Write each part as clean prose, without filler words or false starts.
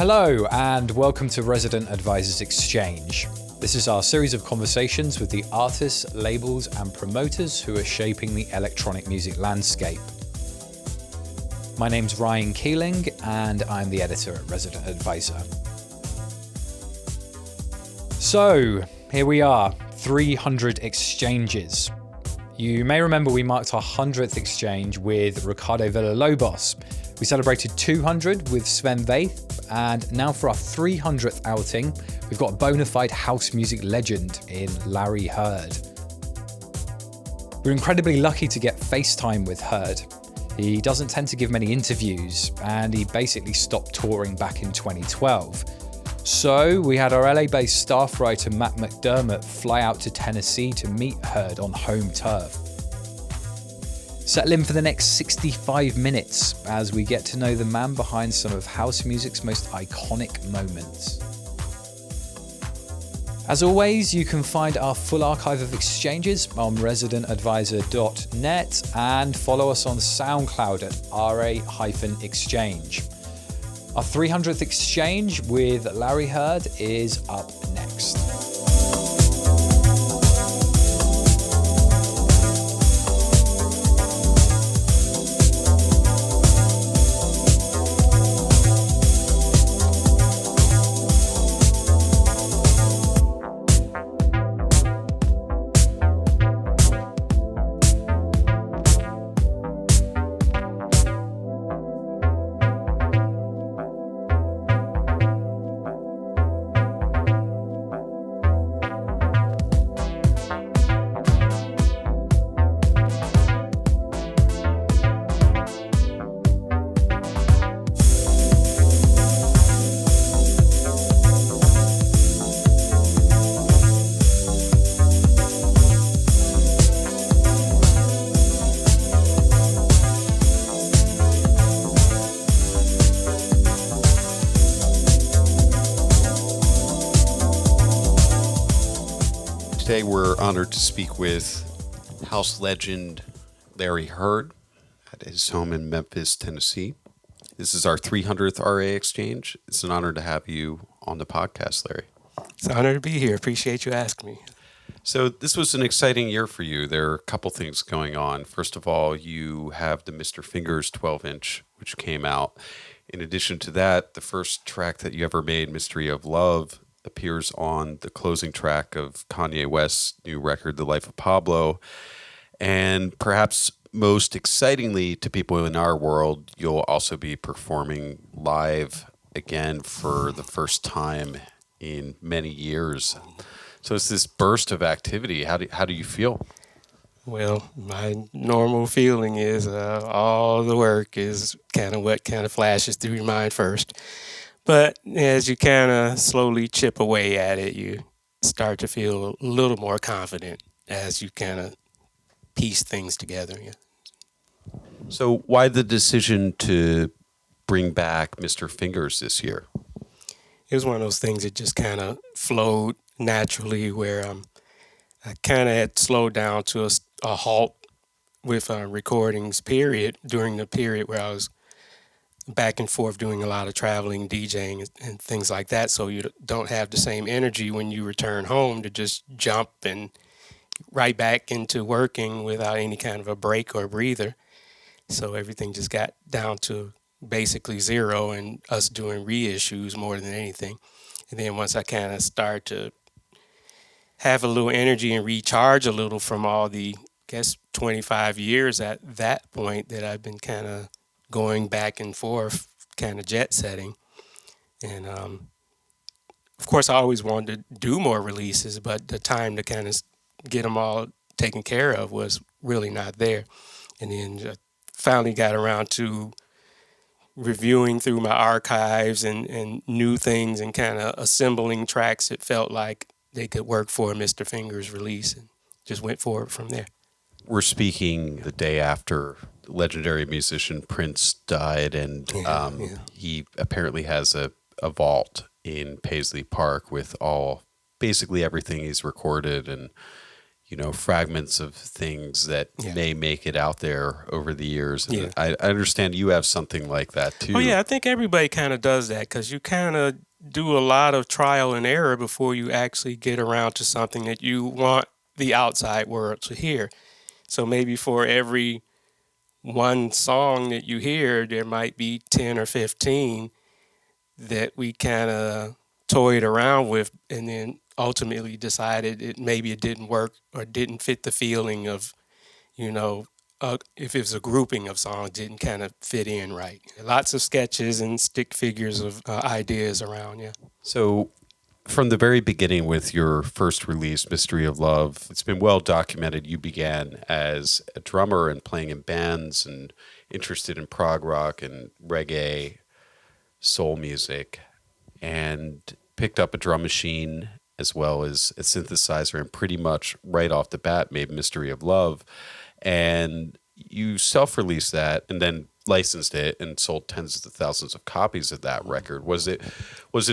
Hello and welcome to Resident Advisors Exchange. This is our series of conversations with the artists, labels and promoters who are shaping the electronic music landscape. My name's Ryan Keeling and I'm the editor at Resident Advisor. So here we are, 300 exchanges. You may remember we marked our 100th exchange with Ricardo Villalobos. We celebrated 200 with Sven Väth, and now for our 300th outing, we've got a bona fide house music legend in Larry Heard. We're incredibly lucky to get FaceTime with Heard. He doesn't tend to give many interviews, and he basically stopped touring back in 2012. So we had our LA-based staff writer Matt McDermott fly out to Tennessee to meet Heard on home turf. Settle in for the next 65 minutes as we get to know the man behind some of house music's most iconic moments. As always, you can find our full archive of exchanges on residentadvisor.net and follow us on SoundCloud at RA-exchange. Our 300th exchange with Larry Heard is up next. Today we're honored to speak with house legend Larry Heard at his home in Memphis, Tennessee. This is our 300th RA Exchange. It's an honor to have you on the podcast, Larry. It's an honor to be here. Appreciate you asking me. So this was an exciting year for you. There are a couple things going on. First of all, you have the Mr. Fingers 12-inch, which came out. In addition to that, the first track that you ever made, Mystery of Love, appears on the closing track of Kanye West's new record, The Life of Pablo. And perhaps most excitingly to people in our world, you'll also be performing live again for the first time in many years. So it's this burst of activity. How do you feel? Well, my normal feeling is all the work is kind of what kind of flashes through your mind first. But as you kind of slowly chip away at it, you start to feel a little more confident as you kind of piece things together. Yeah. So why the decision to bring back Mr. Fingers this year? It was one of those things that just kind of flowed naturally where I kind of had slowed down to a halt with recordings period during the period where I was back and forth doing a lot of traveling, DJing and things like that. So you don't have the same energy when you return home to just jump and right back into working without any kind of a break or breather. So everything just got down to basically zero and us doing reissues more than anything. And then once I kind of start to have a little energy and recharge a little from all the, 25 years at that point that I've been kind of going back and forth, kind of jet setting. And of course, I always wanted to do more releases, but the time to kind of get them all taken care of was really not there. And then finally got around to reviewing through my archives and new things and kind of assembling tracks that felt like they could work for a Mr. Fingers release, and just went forward from there. We're speaking the day after legendary musician Prince died, and he apparently has a vault in Paisley Park with basically everything he's recorded, and fragments of things that Yeah. may make it out there over the years. And Yeah. I understand you have something like that too. Oh, yeah, I think everybody kind of does that because you kind of do a lot of trial and error before you actually get around to something that you want the outside world to hear. So maybe for every one song that you hear, there might be 10 or 15 that we kind of toyed around with and then ultimately decided maybe it didn't work or didn't fit the feeling of, you know, if it was a grouping of songs, didn't kind of fit in right. Lots of sketches and stick figures of ideas around, yeah. So, from the very beginning with your first release, Mystery of Love, it's been well documented. You began as a drummer and playing in bands and interested in prog rock and reggae, soul music, and picked up a drum machine as well as a synthesizer, and pretty much right off the bat made Mystery of Love. And you self-released that and then licensed it and sold tens of thousands of copies of that record. Was it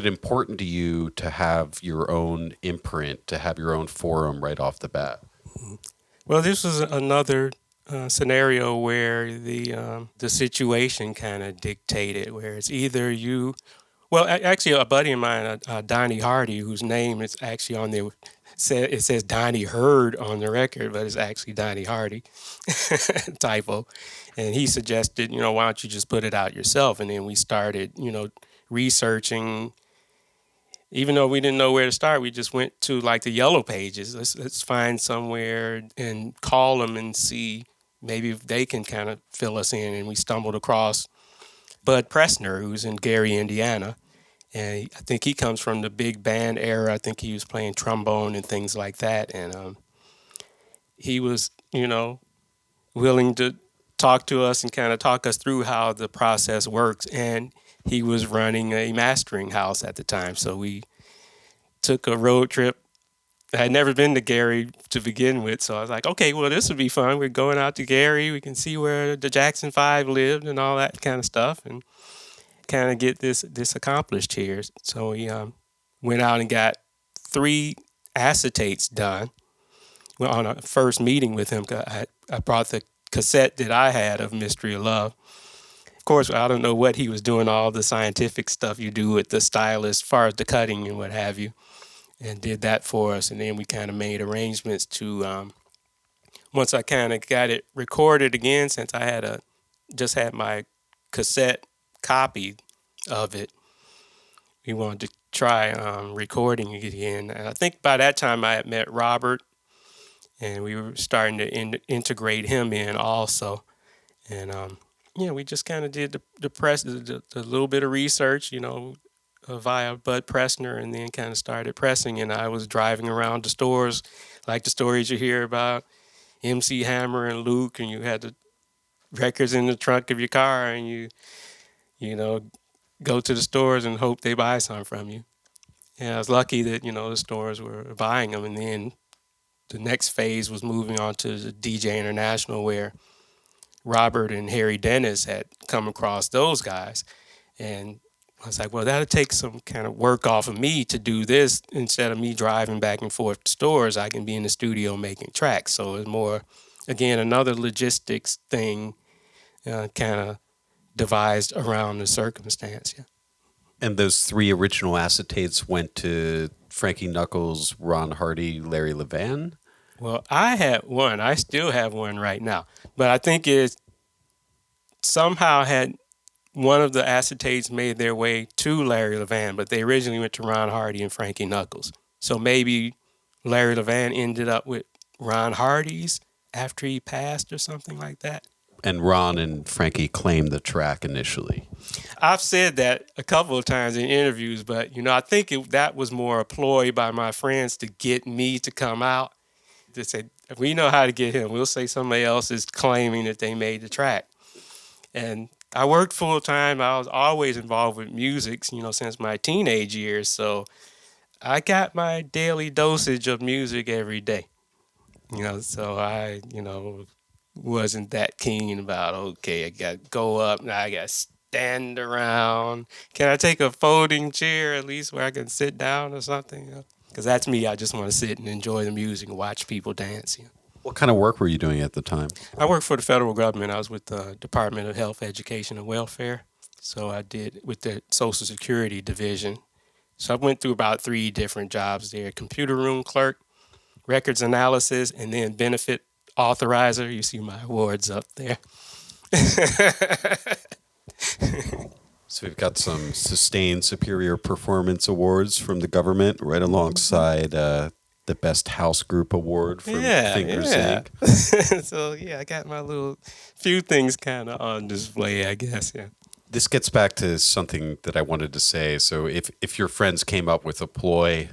important to you to have your own imprint, to have your own forum right off the bat? Well, this was another scenario where the situation kind of dictated, where it's either you. Well, actually, a buddy of mine, Donnie Hardy, whose name is actually on there, it says Donnie Hurd on the record, but it's actually Donnie Hardy, typo. And he suggested, why don't you just put it out yourself? And then we started, researching. Even though we didn't know where to start, we just went to like the yellow pages. Let's find somewhere and call them and see maybe if they can kind of fill us in. And we stumbled across Bud Pressner, who's in Gary, Indiana. And I think he comes from the big band era. I think he was playing trombone and things like that. And he was, willing to talk to us and kind of talk us through how the process works. And he was running a mastering house at the time. So we took a road trip. I had never been to Gary to begin with. So I was like, okay, well, this would be fun. We're going out to Gary. We can see where the Jackson 5 lived and all that kind of stuff. And kind of get this accomplished here. So we went out and got 3 acetates done. Well, on a first meeting with him, I brought the cassette that I had of Mystery of Love. Of course, I don't know what he was doing, all the scientific stuff you do with the stylus, as far as the cutting and what have you, and did that for us. And then we kind of made arrangements to, once I kind of got it recorded again, since I had just had my cassette copy of it, we wanted to try recording it again. And I think by that time I had met Robert, and we were starting to integrate him in also. And we just kind of did the little bit of research, via Bud Pressner, and then kind of started pressing. And I was driving around the stores, like the stories you hear about MC Hammer and Luke, and you had the records in the trunk of your car, and you go to the stores and hope they buy some from you. And I was lucky that, the stores were buying them. And then the next phase was moving on to the DJ International, where Robert and Harry Dennis had come across those guys. And I was like, well, that'll take some kind of work off of me to do this. Instead of me driving back and forth to stores, I can be in the studio making tracks. So it's more, again, another logistics thing kind of devised around the circumstance. Yeah. And those 3 original acetates went to Frankie Knuckles, Ron Hardy, Larry Levan? Well, I had one. I still have one right now. But I think it somehow had one of the acetates made their way to Larry Levan, but they originally went to Ron Hardy and Frankie Knuckles. So maybe Larry Levan ended up with Ron Hardy's after he passed or something like that. And Ron and Frankie claimed the track initially. I've said that a couple of times in interviews, but, I think that was more a ploy by my friends to get me to come out. To say, if we know how to get him, we'll say somebody else is claiming that they made the track. And I worked full time. I was always involved with music, since my teenage years. So I got my daily dosage of music every day. So I, wasn't that keen about, okay, I got to go up and I got to stand around. Can I take a folding chair at least where I can sit down or something? Because that's me. I just want to sit and enjoy the music and watch people dance. Yeah. What kind of work were you doing at the time? I worked for the federal government. I was with the Department of Health, Education, and Welfare. So I did with the Social Security Division. So I went through about 3 different jobs there: computer room clerk, records analysis, and then benefit authorizer. You see my awards up there. So we've got some sustained superior performance awards from the government right alongside the best house group award from Fingers Inc. So yeah, I got my little few things kind of on display, I guess. Yeah. This gets back to something that I wanted to say. So if your friends came up with a ploy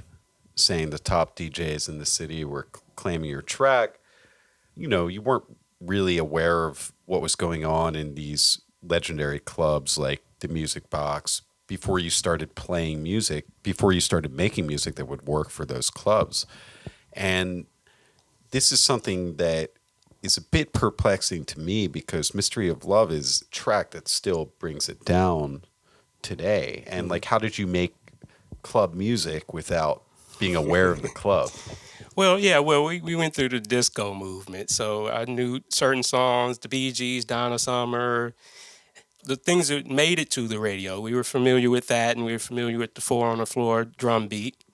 saying the top DJs in the city were claiming your track, you know, you weren't really aware of what was going on in these legendary clubs like the Music Box before you started playing music, before you started making music that would work for those clubs. And this is something that is a bit perplexing to me because Mystery of Love is a track that still brings it down today. And like, how did you make club music without being aware of the club? Well, yeah, we went through the disco movement. So I knew certain songs, the Bee Gees, Donna Summer, the things that made it to the radio. We were familiar with that, and we were familiar with the 4 on the floor drum beat.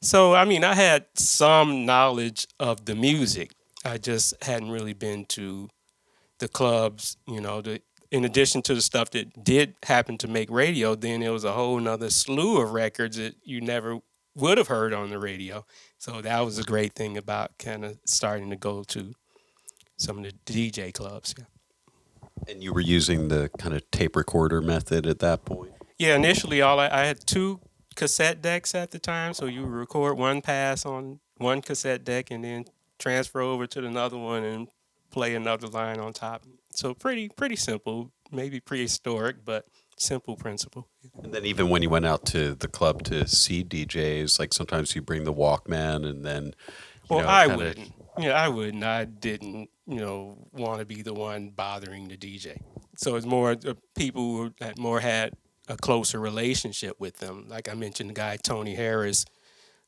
So, I mean, I had some knowledge of the music. I just hadn't really been to the clubs, you know, in addition to the stuff that did happen to make radio, then there was a whole nother slew of records that you never would have heard on the radio. So that was a great thing about kind of starting to go to some of the DJ clubs. Yeah. And you were using the kind of tape recorder method at that point? Yeah, initially I had 2 cassette decks at the time, so you would record one pass on one cassette deck and then transfer over to another one and play another line on top. So pretty simple, maybe prehistoric, but simple principle. And then even when you went out to the club to see DJs, like sometimes you bring the Walkman and then, I wouldn't. Yeah, I wouldn't. I didn't, want to be the one bothering the DJ. So it's more people that more had a closer relationship with them. Like I mentioned, the guy Tony Harris,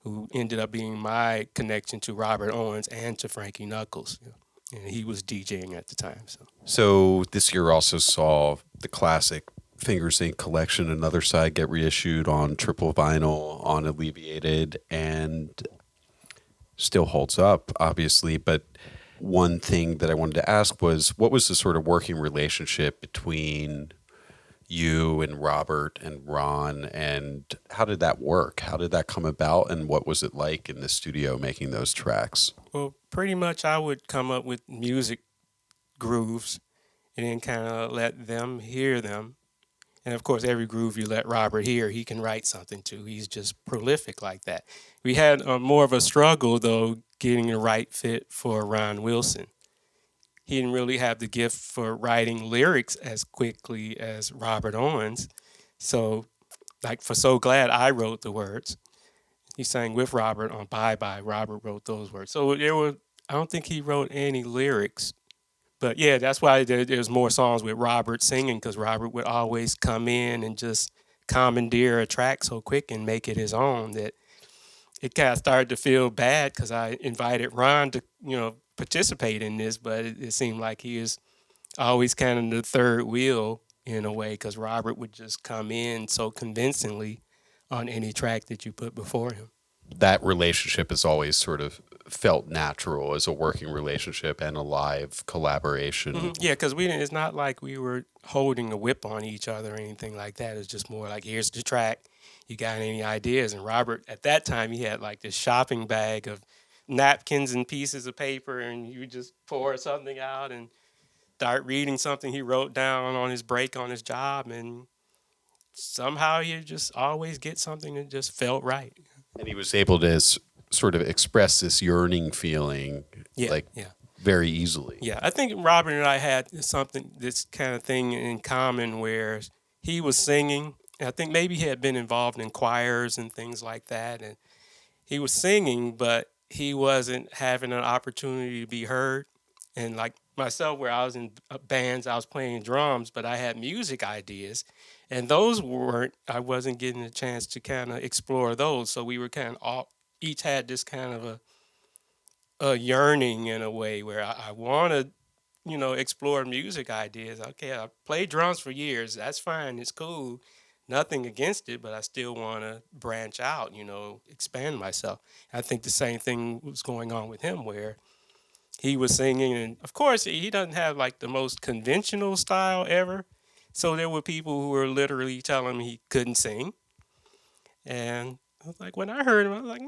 who ended up being my connection to Robert Owens and to Frankie Knuckles. And he was DJing at the time. So this year also saw the classic Fingers Inc. collection, Another Side, get reissued on triple vinyl, on Alleviated, and still holds up, obviously. But one thing that I wanted to ask was, what was the sort of working relationship between you and Robert and Ron, and how did that work? How did that come about, and what was it like in the studio making those tracks? Well, pretty much I would come up with music grooves and then kind of let them hear them. And of course, every groove you let Robert hear, he can write something to. He's just prolific like that. We had more of a struggle, though, getting the right fit for Ron Wilson. He didn't really have the gift for writing lyrics as quickly as Robert Owens. So, like for So Glad, I wrote the words. He sang with Robert on Bye Bye. Robert wrote those words. So I don't think he wrote any lyrics. But yeah, that's why there's more songs with Robert singing, because Robert would always come in and just commandeer a track so quick and make it his own that it kind of started to feel bad because I invited Ron to, participate in this, but it seemed like he is always kind of the third wheel in a way, because Robert would just come in so convincingly on any track that you put before him. That relationship has always sort of felt natural as a working relationship and a live collaboration. Mm-hmm. Yeah, because it's not like we were holding a whip on each other or anything like that. It's just more like, here's the track. You got any ideas? And Robert, at that time, he had like this shopping bag of napkins and pieces of paper, and you just pour something out and start reading something he wrote down on his break on his job, and somehow you just always get something that just felt right. And he was able to sort of express this yearning feeling very easily. Yeah, I think Robert and I had this kind of thing in common where he was singing. I think maybe he had been involved in choirs and things like that, and he was singing, but he wasn't having an opportunity to be heard. And like myself, where I was in bands, I was playing drums, but I had music ideas, and I wasn't getting a chance to kind of explore those. So we were kind of each had this kind of a yearning in a way where I want to, explore music ideas. Okay, I played drums for years. That's fine. It's cool. Nothing against it, but I still want to branch out, expand myself. I think the same thing was going on with him where he was singing. And of course, he doesn't have like the most conventional style ever. So there were people who were literally telling me he couldn't sing. And I was like, when I heard him, I was like,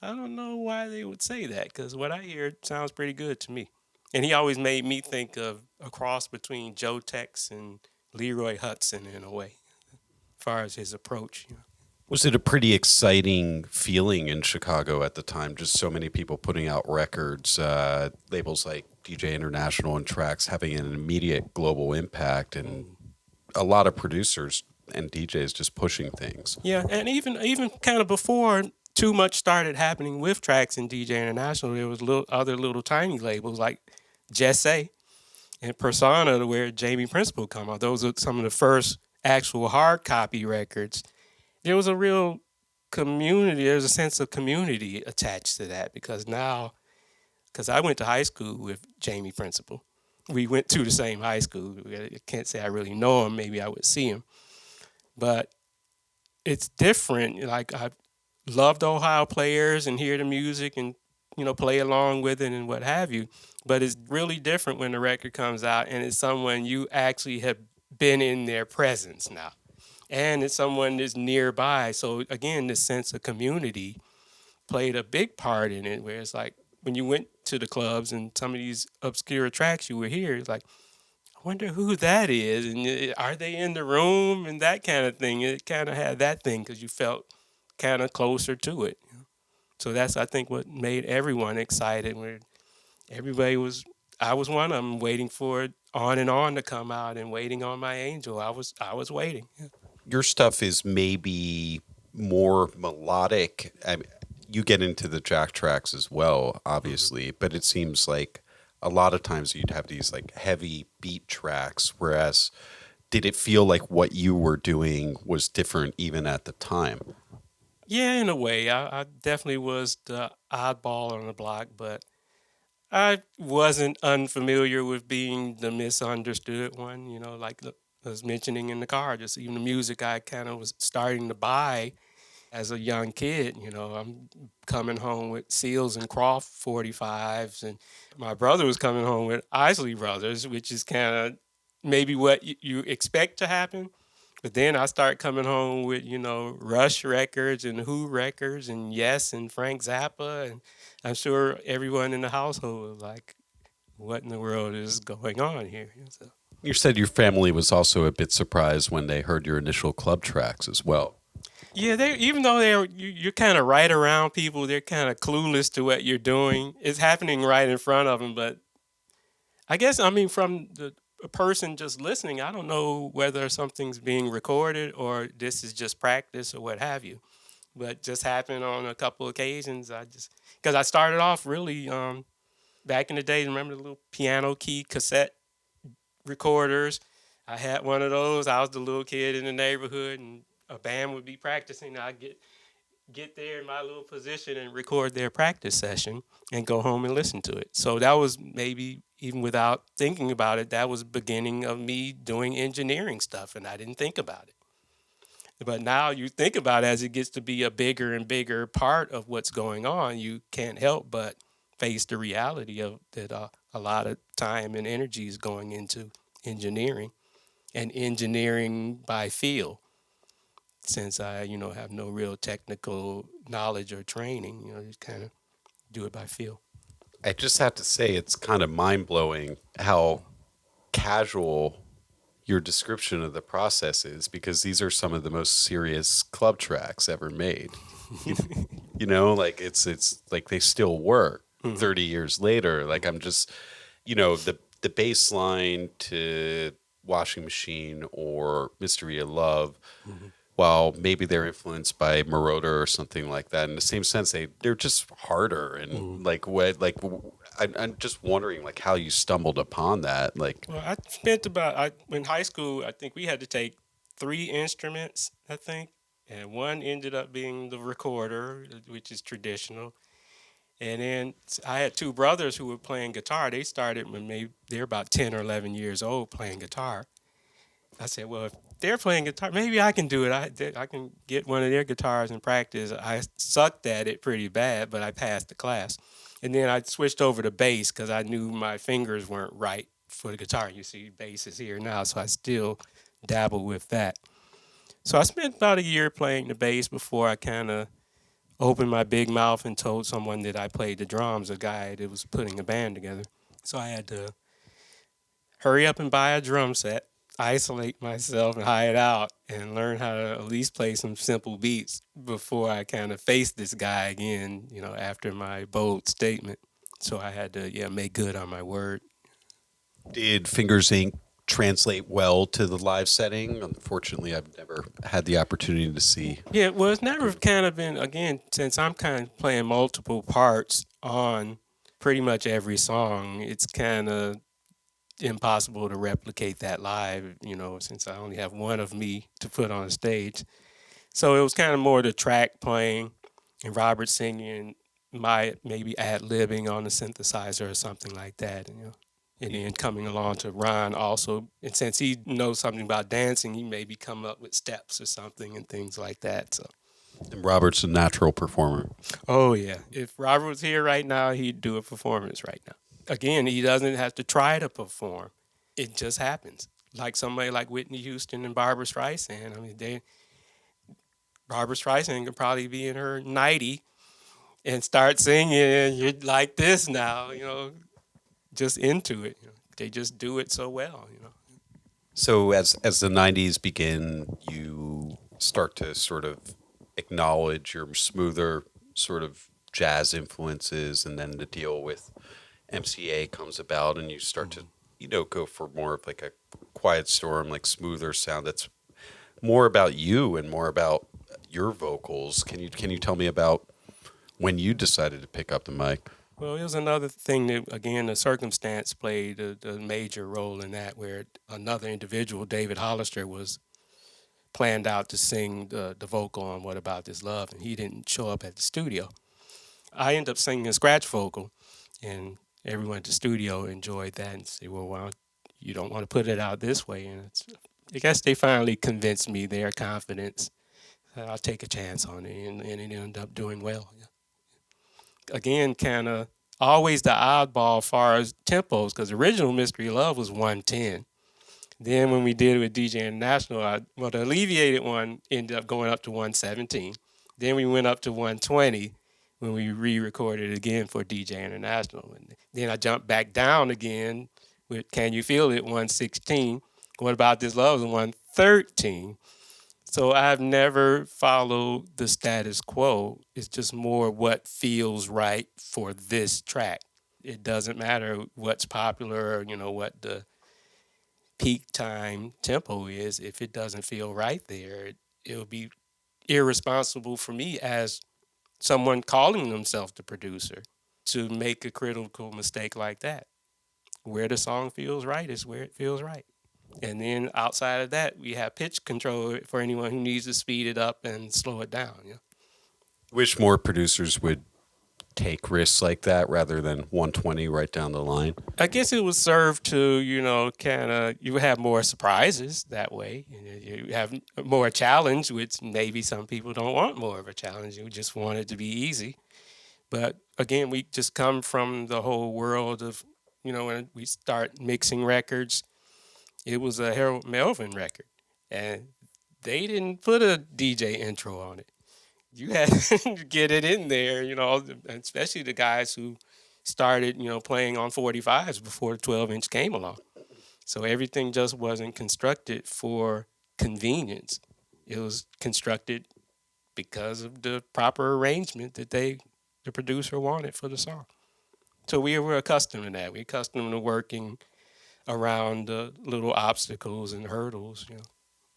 I don't know why they would say that because what I hear sounds pretty good to me. And he always made me think of a cross between Joe Tex and Leroy Hudson in a way, as far as his approach. Was it a pretty exciting feeling in Chicago at the time? Just so many people putting out records, labels like DJ International and Tracks having an immediate global impact, and a lot of producers and DJs just pushing things. Yeah, and even kind of before too much started happening with Tracks and DJ International, there was other little tiny labels like Jesse and Persona, where Jamie Principle come out. Those are some of the first actual hard copy records. There was a real community. There's a sense of community attached to that because I went to high school with Jamie Principle. We went to the same high school. I can't say I really know him. Maybe I would see him. But it's different. Like I love the Ohio players and hear the music and play along with it and what have you. But it's really different when the record comes out and it's someone you actually have been in their presence now, and it's someone that's nearby. So again, this sense of community played a big part in it. Where it's like when you went to the clubs and some of these obscure tracks you would hear, it's like, I wonder who that is, and are they in the room, and that kind of thing. It kind of had that thing because you felt kind of closer to it. So that's, I think, what made everyone excited. Where I was one of them waiting for it On and On to come out and waiting on my angel. I was waiting. Yeah. Your stuff is maybe more melodic. I mean, you get into the jack tracks as well, obviously, but it seems like a lot of times you'd have these like heavy beat tracks, whereas did it feel like what you were doing was different even at the time? Yeah, in a way. I definitely was the oddball on the block, but I wasn't unfamiliar with being the misunderstood one, like I was mentioning in the car, just even the music I kind of was starting to buy as a young kid. I'm coming home with Seals and Croft 45s, and my brother was coming home with Isley Brothers, which is kind of maybe what you expect to happen. But then I start coming home with, Rush records and Who records and Yes and Frank Zappa. And I'm sure everyone in the household was like, what in the world is going on here? So, You said your family was also a bit surprised when they heard your initial club tracks as well. yeah, even though you're kind of right around people, they're kind of clueless to what you're doing. It's happening right in front of them. But I guess, from a person just listening, I don't know whether something's being recorded or this is just practice or what have you. But just happened on a couple occasions. Because I started off really back in the day. Remember the little piano key cassette recorders? I had one of those. I was the little kid in the neighborhood, and a band would be practicing. I'd get there in my little position and record their practice session and go home and listen to it. So that was maybe, even without thinking about it, that was the beginning of me doing engineering stuff, and I didn't think about it. But now you think about it, as it gets to be a bigger and bigger part of what's going on, you can't help but face the reality of that a lot of time and energy is going into engineering, and engineering by feel. Since I, have no real technical knowledge or training, just kind of do it by feel. I just have to say, it's kind of mind blowing how casual your description of the process is, because these are some of the most serious club tracks ever made. Like it's like they still work 30 years later. Like I'm just, the bass line to Washing Machine or Mystery of Love. While maybe they're influenced by Marauder or something like that, in the same sense, they're just harder and I'm just wondering like how you stumbled upon that. Like, Well, I spent in high school, I think we had to take 3 instruments, I think, And one ended up being the recorder, which is traditional. And then I had two brothers who were playing guitar. They started when maybe they're about 10 or 11 years old playing guitar. I said, well, if they're playing guitar, maybe I can do it. I can get one of their guitars and practice. I sucked at it pretty bad, but I passed the class. And then I switched over to bass because I knew my fingers weren't right for the guitar. You see, bass is here now, so I still dabble with that. So I spent about a year playing the bass before I kind of opened my big mouth and told someone that I played the drums, a guy that was putting a band together. So I had to hurry up and buy a drum set, isolate myself and hide out, and learn how to at least play some simple beats before I kind of faced this guy again, after my bold statement. So I had to, make good on my word. Did Fingers Inc. translate well to the live setting? Unfortunately, I've never had the opportunity to see. Yeah, well, it's never kind of been, again, since I'm kind of playing multiple parts on pretty much every song, it's kind of impossible to replicate that live, since I only have one of me to put on stage. So it was kind of more the track playing and Robert singing, my maybe ad-libbing on the synthesizer or something like that, And then coming along to Ron also, and since he knows something about dancing, he maybe come up with steps or something and things like that. So. And Robert's a natural performer. Oh yeah, if Robert was here right now, he'd do a performance right now. Again, he doesn't have to try to perform; it just happens. Like somebody like Whitney Houston and Barbra Streisand. I mean, Barbra Streisand could probably be in her 90 and start singing, and you're like this now, just into it. They just do it so well. So as the 90s begin, you start to sort of acknowledge your smoother sort of jazz influences, and then the deal with MCA comes about, and you start to go for more of like a Quiet Storm, like smoother sound that's more about you and more about your vocals. Can you tell me about when you decided to pick up the mic? Well, it was another thing that, again, the circumstance played a major role in that, where another individual, David Hollister, was planned out to sing the vocal on What About This Love, and he didn't show up at the studio. I ended up singing a scratch vocal, and everyone at the studio enjoyed that and said, well, you don't want to put it out this way. And I guess they finally convinced me, their confidence. I'll take a chance on it, and it ended up doing well. Again, kind of always the oddball as far as tempos, because original Mystery Love was 110. Then when we did it with DJ International, the alleviated one ended up going up to 117. Then we went up to 120 when we re-recorded it again for DJ International. And then I jumped back down again with Can You Feel It, 116. What About This Love was 113. So I've never followed the status quo. It's just more what feels right for this track. It doesn't matter what's popular or, what the peak time tempo is. If it doesn't feel right there, it'll be irresponsible for me as someone calling themselves the producer to make a critical mistake like that. Where the song feels right is where it feels right. And then outside of that, we have pitch control for anyone who needs to speed it up and slow it down. Wish more producers would take risks like that rather than 120 right down the line. I guess it was served to, kind of, you have more surprises that way. You have more challenge, which maybe some people don't want more of a challenge. You just want it to be easy. But again, we just come from the whole world of, when we start mixing records, it was a Harold Melvin record, and they didn't put a DJ intro on it. You had to get it in there, especially the guys who started, playing on 45s before the 12-inch came along. So everything just wasn't constructed for convenience. It was constructed because of the proper arrangement that the producer wanted for the song. So we were accustomed to that. We're accustomed to working around the little obstacles and hurdles.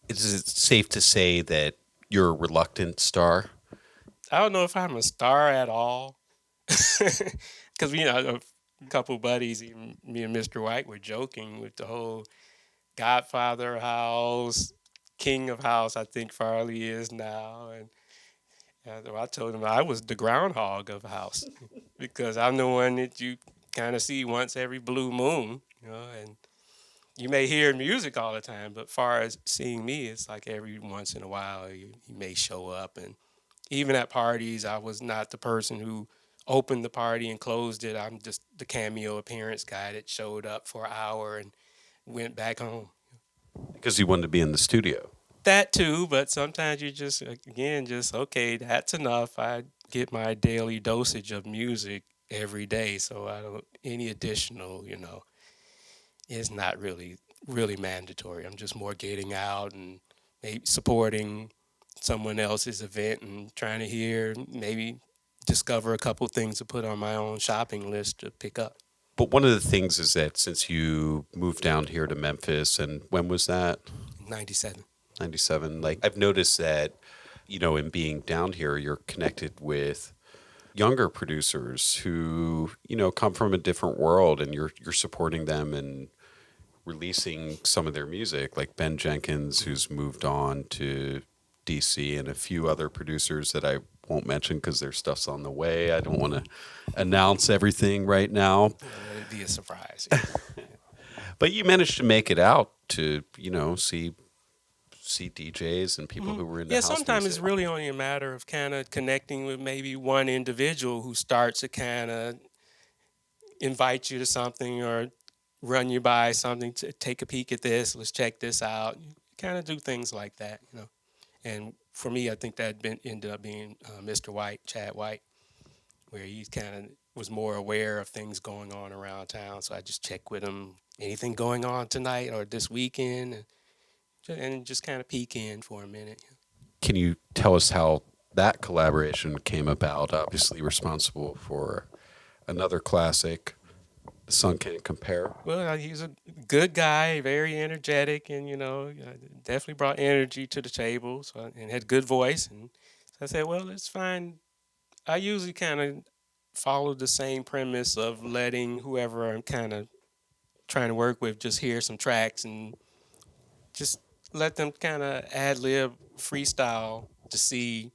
Is it safe to say that you're a reluctant star? I don't know if I'm a star at all, because a couple buddies, me and Mr. White, were joking with the whole Godfather house, king of house. I think Farley is now, and I told him I was the groundhog of house because I'm the one that you kind of see once every blue moon, and you may hear music all the time, but far as seeing me, it's like every once in a while you may show up. And even at parties, I was not the person who opened the party and closed it. I'm just the cameo appearance guy that showed up for an hour and went back home. Because you wanted to be in the studio. That too, but sometimes you just, again, just, okay, that's enough. I get my daily dosage of music every day, so I don't, any additional, is not really mandatory. I'm just more getting out and maybe supporting someone else's event and trying to hear, maybe discover a couple things to put on my own shopping list to pick up. But one of the things is that since you moved down here to Memphis, and when was that? 97. 97. Like, I've noticed that, in being down here, you're connected with younger producers who, come from a different world, and you're supporting them and releasing some of their music, like Ben Jenkins, who's moved on to DC, and a few other producers that I won't mention because their stuff's on the way. I don't want to announce everything right now. Let it be a surprise. But you managed to make it out to, see DJs and people who were into house sometimes music. it's really only a matter of kind of connecting with maybe one individual who starts to kind of invite you to something or run you by something, to take a peek at this, let's check this out. You kind of do things like that, And for me, I think that ended up being Mr. White, Chad White, where he kind of was more aware of things going on around town. So I just check with him, anything going on tonight or this weekend, and just kind of peek in for a minute. Can you tell us how that collaboration came about? Obviously responsible for another classic, The Sun Can't Compare. Well, he's a good guy, very energetic, and definitely brought energy to the table. So, and had good voice. And so I said, well, let's find. I usually kind of follow the same premise of letting whoever I'm kind of trying to work with just hear some tracks and just let them kind of ad lib, freestyle to see.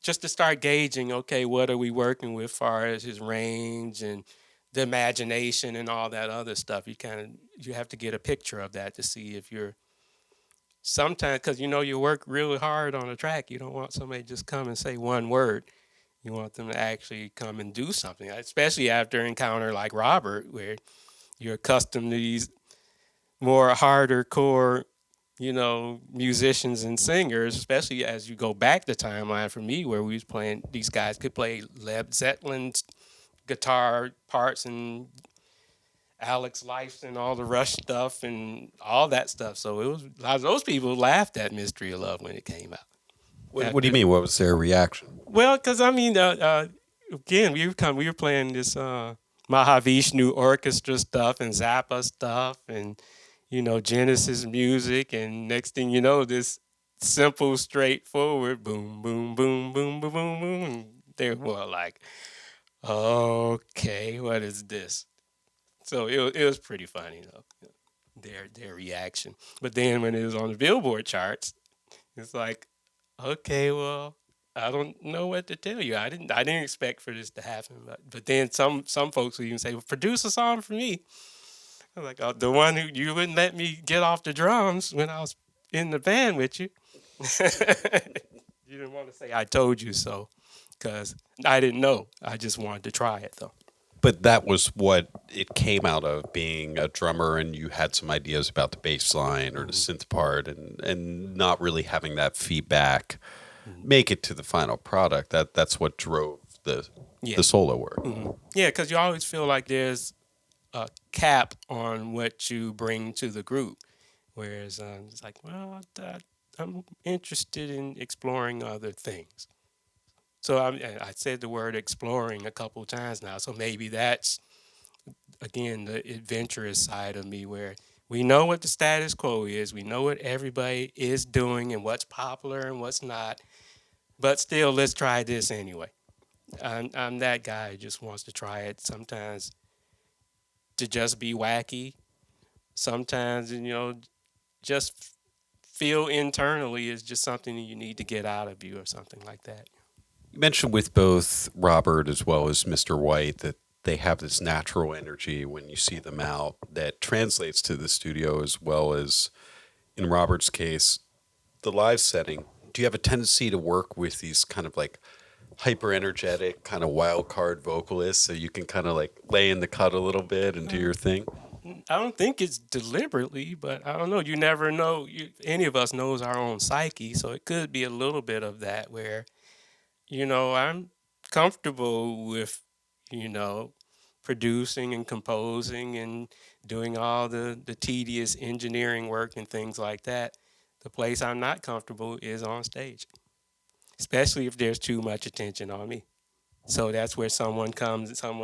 Just to start gauging, okay, what are we working with as far as his range and the imagination and all that other stuff. You have to get a picture of that to see if you're sometimes, because you work really hard on a track. You don't want somebody to just come and say one word. You want them to actually come and do something, especially after an encounter like Robert, where you're accustomed to these more harder core, musicians and singers, especially as you go back the timeline for me, where we was playing, these guys could play Led Zeppelin's guitar parts and Alex Life's and all the Rush stuff and all that stuff. So it was a lot of those people laughed at Mystery of Love when it came out. What do you mean? What was their reaction? Well, because again, we were playing this Mahavishnu orchestra stuff and Zappa stuff and Genesis music, and next thing you know, this simple, straightforward boom, boom, boom, boom, boom, boom, boom. They're more like, okay, what is this? So it was pretty funny though, their reaction. But then when it was on the Billboard charts, it's like, okay, well, I don't know what to tell you. I didn't expect for this to happen. But then some folks would even say, well, produce a song for me. I was like, oh, the one who you wouldn't let me get off the drums when I was in the band with you. You didn't want to say I told you so, because I didn't know. I just wanted to try it though. But that was what it came out of, being a drummer, and you had some ideas about the bass line or the synth part, and not really having that feedback make it to the final product. That's what drove the solo work. Mm-hmm. Yeah, because you always feel like there's a cap on what you bring to the group, whereas it's like, well, I'm interested in exploring other things. So I said the word exploring a couple of times now. So maybe that's, again, the adventurous side of me, where we know what the status quo is. We know what everybody is doing and what's popular and what's not. But still, let's try this anyway. I'm that guy who just wants to try it. Sometimes to just be wacky. Sometimes, just feel internally is just something that you need to get out of you or something like that. You mentioned with both Robert as well as Mr. White that they have this natural energy when you see them out that translates to the studio as well as, in Robert's case, the live setting. Do you have a tendency to work with these kind of like hyper energetic, kind of wild card vocalists so you can kind of like lay in the cut a little bit and do your thing? I don't think it's deliberately, but I don't know. You never know. Any of us knows our own psyche, so it could be a little bit of that where, I'm comfortable with, you know, producing and composing and doing all the tedious engineering work and things like that. The place I'm not comfortable is on stage, especially if there's too much attention on me. So that's where someone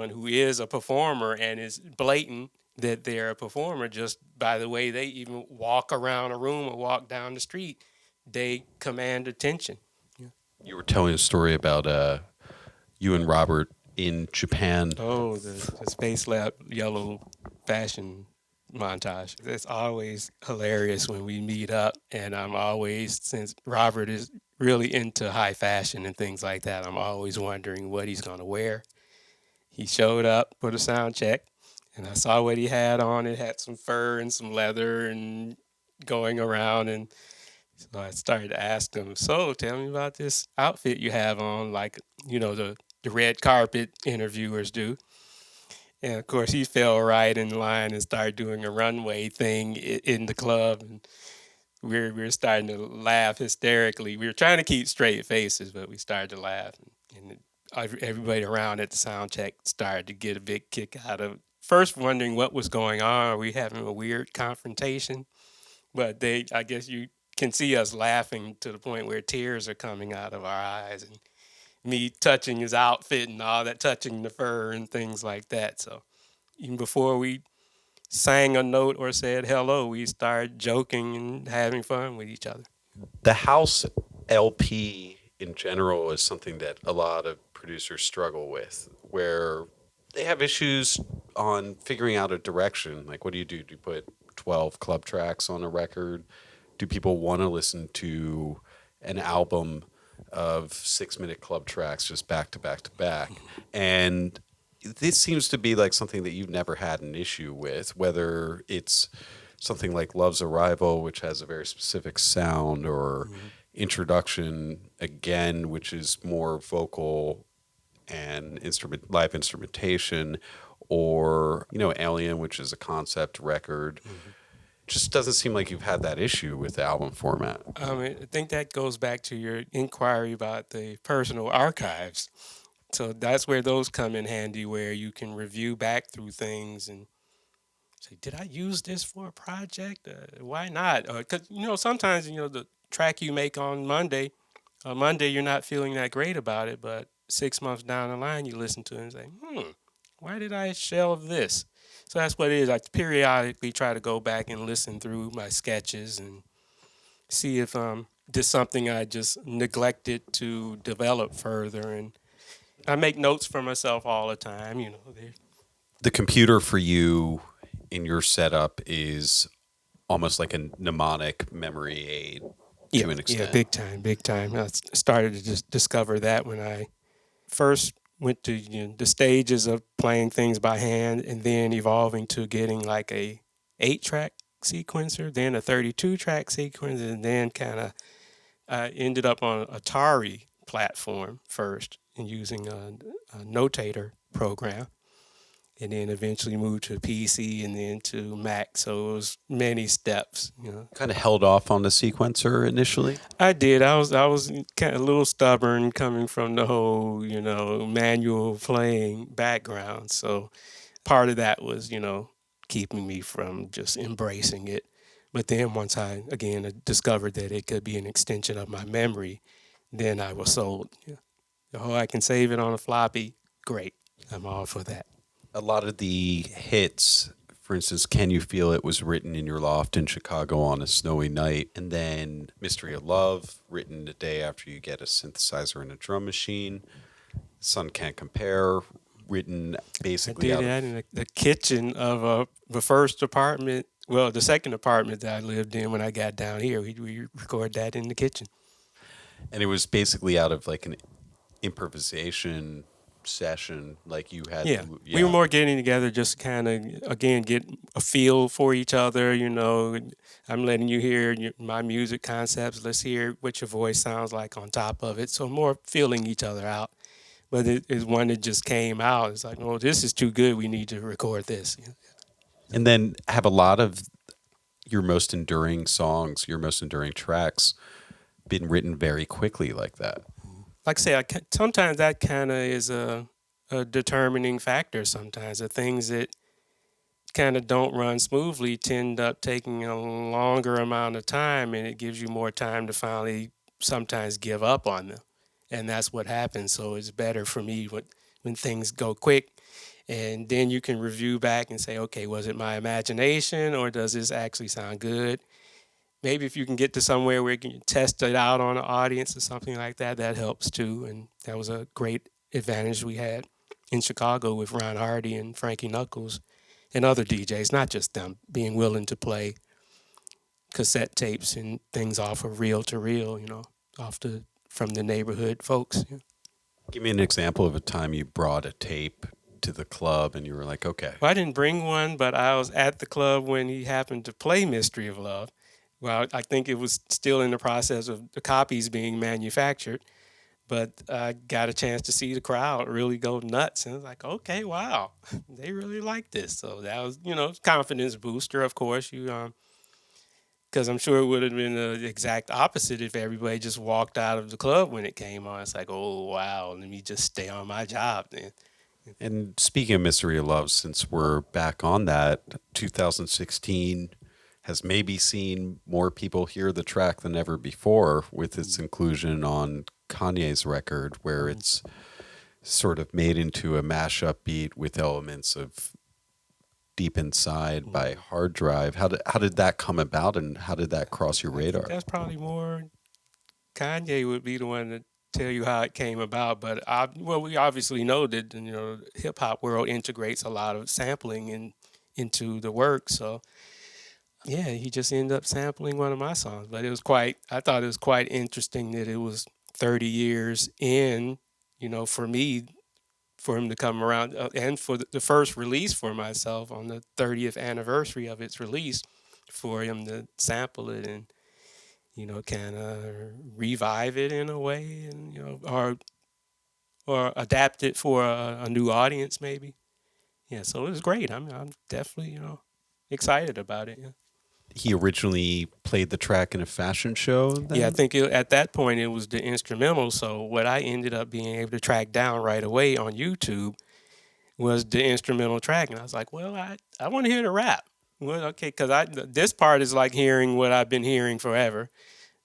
who is a performer and is blatant that they're a performer just by the way they even walk around a room or walk down the street, they command attention. You were telling a story about you and Robert in Japan. Oh, the Space Lab yellow fashion montage. It's always hilarious when we meet up, and I'm always, since Robert is really into high fashion and things like that, I'm always wondering what he's going to wear. He showed up for the sound check, and I saw what he had on. It had some fur and some leather and going around, and so I started to ask him, so tell me about this outfit you have on, like, the red carpet interviewers do. And of course, he fell right in line and started doing a runway thing in the club. And we were starting to laugh hysterically. We were trying to keep straight faces, but we started to laugh. And everybody around at the sound check started to get a big kick out of first wondering what was going on. Are we having a weird confrontation? But I guess you can see us laughing to the point where tears are coming out of our eyes. And me touching his outfit and all that, touching the fur and things like that. So even before we sang a note or said hello, we started joking and having fun with each other. The house LP in general is something that a lot of producers struggle with, where they have issues on figuring out a direction. Like, what do? Do you put 12 club tracks on a record? Do people want to listen to an album of 6-minute club tracks just back to back to back? And this seems to be like something that you've never had an issue with, whether it's something like Love's Arrival, which has a very specific sound, or Introduction, again, which is more vocal and live instrumentation, or, Alien, which is a concept record. Just doesn't seem like you've had that issue with the album format. I think that goes back to your inquiry about the personal archives. So that's where those come in handy, where you can review back through things and say, did I use this for a project? Why not? Because, sometimes, the track you make on Monday you're not feeling that great about it, but 6 months down the line, you listen to it and say, why did I shelve this? So that's what it is. I periodically try to go back and listen through my sketches and see if there's something I just neglected to develop further. And I make notes for myself all the time, The computer for you in your setup is almost like a mnemonic memory aid to an extent. Yeah, big time. I started to just discover that when I first went to the stages of playing things by hand and then evolving to getting like a 8-track sequencer, then a 32-track sequencer, and then kind of ended up on Atari platform first and using a notator program, and then eventually moved to PC and then to Mac. So it was many steps. Kind of held off on the sequencer initially? I did. I was kind of a little stubborn coming from the whole, manual playing background. So part of that was, keeping me from just embracing it. But then once I, again, discovered that it could be an extension of my memory, then I was sold. Oh, I can save it on a floppy. Great. I'm all for that. A lot of the hits, for instance, Can You Feel It was written in your loft in Chicago on a snowy night. And then Mystery of Love, written the day after you get a synthesizer and a drum machine. Sun Can't Compare, written basically I did that in the kitchen of the first apartment Well, the second apartment that I lived in when I got down here, we record that in the kitchen. And it was basically out of like an improvisation session, like you had Yeah, to, we were yeah. more getting together just to kind of again get a feel for each other. You know, I'm letting you hear my music concepts. Let's hear what your voice sounds like on top of it. So more feeling each other out. But it is one that just came out. It's like, well, this is too good. We need to record this. And then have a lot of your most enduring songs, your most enduring tracks been written very quickly like that. Like I say, sometimes that kind of is a determining factor. Sometimes the things that kind of don't run smoothly tend up taking a longer amount of time, and it gives you more time to finally sometimes give up on them, and that's what happens. So it's better for me when things go quick, and then you can review back and say, okay, was it my imagination or does this actually sound good? Maybe if you can get to somewhere where you can test it out on an audience or something like that, that helps too. And that was a great advantage we had in Chicago with Ron Hardy and Frankie Knuckles and other DJs, not just them, being willing to play cassette tapes and things off of reel to reel, off the from the neighborhood folks. Give me an example of a time you brought a tape to the club and you were like, okay. Well, I didn't bring one, but I was at the club when he happened to play Mystery of Love. Well, I think it was still in the process of the copies being manufactured, but I got a chance to see the crowd really go nuts. And I was like, okay, wow, they really like this. So that was, confidence booster, of course. Because I'm sure it would have been the exact opposite if everybody just walked out of the club when it came on. It's like, oh, wow, let me just stay on my job then. And speaking of Mystery of Love, since we're back on that, 2016 has maybe seen more people hear the track than ever before with its inclusion on Kanye's record, where it's sort of made into a mashup beat with elements of Deep Inside by Hard Drive. How did that come about, and how did that cross your I think radar? that's probably more Kanye would be the one to tell you how it came about. But we obviously know that hip hop world integrates a lot of sampling into the work. So yeah, he just ended up sampling one of my songs. But I thought it was quite interesting that it was 30 years in, for me, for him to come around and for the first release for myself on the 30th anniversary of its release, for him to sample it and kind of revive it in a way, and or adapt it for a new audience maybe. Yeah, so it was great. I'm definitely excited about it. Yeah. He originally played the track in a fashion show Yeah, I then? think at that point it was the instrumental. So what I ended up being able to track down right away on YouTube was the instrumental track, and I was like, well, I want to hear the rap. Well, okay, because this part is like hearing what I've been hearing forever,